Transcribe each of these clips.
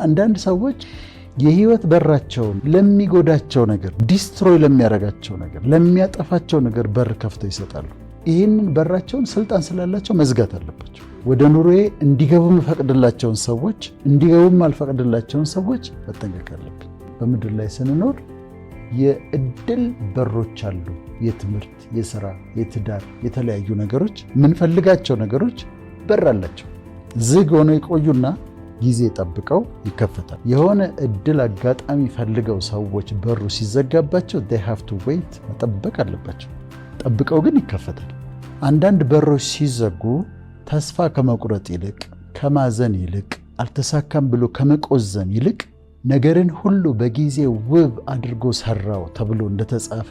አንዳንድ ሰዎች የህይወት በራቸውን ለሚጎዳቸው ነገር፣ ዲስትሮይ ለሚያረጋቸው ነገር፣ ለሚያጠፋቸው ነገር በር ከፍተው ይሰጣሉ። ይህንን በራቸውን ስልጣን ስላላቸው መዝጋት አለባቸው። ወደ ኑሮዬ እንዲገቡ የምፈቅድላቸውን ሰዎች፣ እንዲገቡ የማልፈቅድላቸውን ሰዎች መጠንቀቅ አለብን። በምድር ላይ ስንኖር የእድል በሮች አሉ። የትምህርት፣ የሥራ፣ የትዳር፣ የተለያዩ ነገሮች፣ የምንፈልጋቸው ነገሮች በር አላቸው። ዝግ ሆነው ይቆዩና ጊዜ ጠብቀው ይከፈታል። የሆነ እድል አጋጣሚ ፈልገው ሰዎች በሩ ሲዘጋባቸው they have to wait መጠበቅ አለባቸው። ጠብቀው ግን ይከፈታል። አንዳንድ በሮች ሲዘጉ ተስፋ ከመቁረጥ ይልቅ፣ ከማዘን ይልቅ፣ አልተሳካም ብሎ ከመቆዘን ይልቅ ነገርን ሁሉ በጊዜ ውብ አድርጎ ሰራው ተብሎ እንደተጻፈ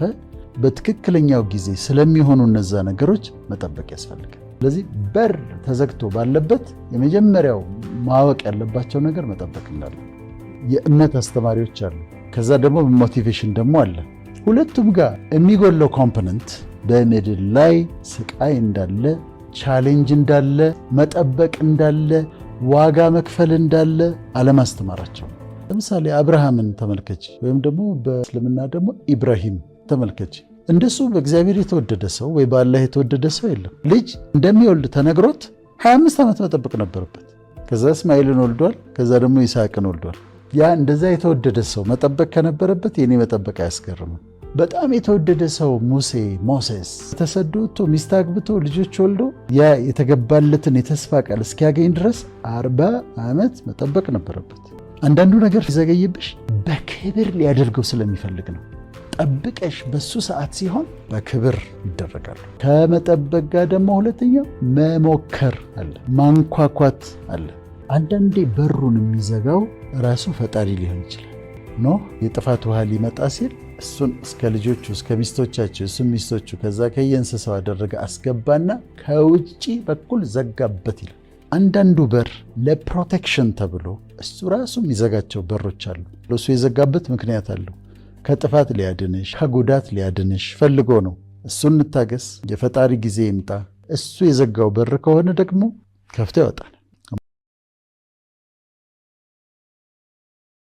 በትክክለኛው ጊዜ ስለሚሆኑ እነዛ ነገሮች መጠበቅ ያስፈልጋል። ስለዚህ በር ተዘግቶ ባለበት የመጀመሪያው ማወቅ ያለባቸው ነገር መጠበቅ እንዳለ። የእምነት አስተማሪዎች አሉ፣ ከዛ ደግሞ ሞቲቬሽን ደግሞ አለ። ሁለቱም ጋር የሚጎለው ኮምፖነንት በምድር ላይ ስቃይ እንዳለ፣ ቻሌንጅ እንዳለ፣ መጠበቅ እንዳለ፣ ዋጋ መክፈል እንዳለ አለማስተማራቸው። ለምሳሌ አብርሃምን ተመልከች፣ ወይም ደግሞ በእስልምና ደግሞ ኢብራሂም ተመልከች። እንደሱ በእግዚአብሔር የተወደደ ሰው ወይ በአላህ የተወደደ ሰው የለም። ልጅ እንደሚወልድ ተነግሮት 25 ዓመት መጠበቅ ነበረበት። ከዛ እስማኤልን ወልዷል፣ ከዛ ደግሞ ይስሐቅን ወልዷል። ያ እንደዛ የተወደደ ሰው መጠበቅ ከነበረበት የኔ መጠበቅ አያስገርምም። በጣም የተወደደ ሰው ሞሴስ ተሰዶ ወጥቶ ሚስት አግብቶ ልጆች ወልዶ ያ የተገባለትን የተስፋ ቃል እስኪያገኝ ድረስ 40 ዓመት መጠበቅ ነበረበት። አንዳንዱ ነገር ሲዘገይብሽ በክብር ሊያደርገው ስለሚፈልግ ነው። ጠብቀሽ በሱ ሰዓት ሲሆን በክብር ይደረጋሉ። ከመጠበቅ ጋር ደግሞ ሁለተኛው መሞከር አለ፣ ማንኳኳት አለ። አንዳንዴ በሩን የሚዘጋው ራሱ ፈጣሪ ሊሆን ይችላል። ኖህ የጥፋት ውሃ ሊመጣ ሲል እሱን እስከ ልጆቹ እስከ ሚስቶቻቸው እሱም ሚስቶቹ ከዛ ከየእንስሳው አደረገ አስገባና ከውጪ በኩል ዘጋበት ይላል። አንዳንዱ በር ለፕሮቴክሽን ተብሎ እሱ ራሱ የሚዘጋቸው በሮች አሉ። እሱ የዘጋበት ምክንያት አለው። ከጥፋት ሊያድንሽ፣ ከጉዳት ሊያድንሽ ፈልጎ ነው። እሱን እንታገስ። የፈጣሪ ጊዜ ይምጣ። እሱ የዘጋው በር ከሆነ ደግሞ ከፍቶ ያወጣል።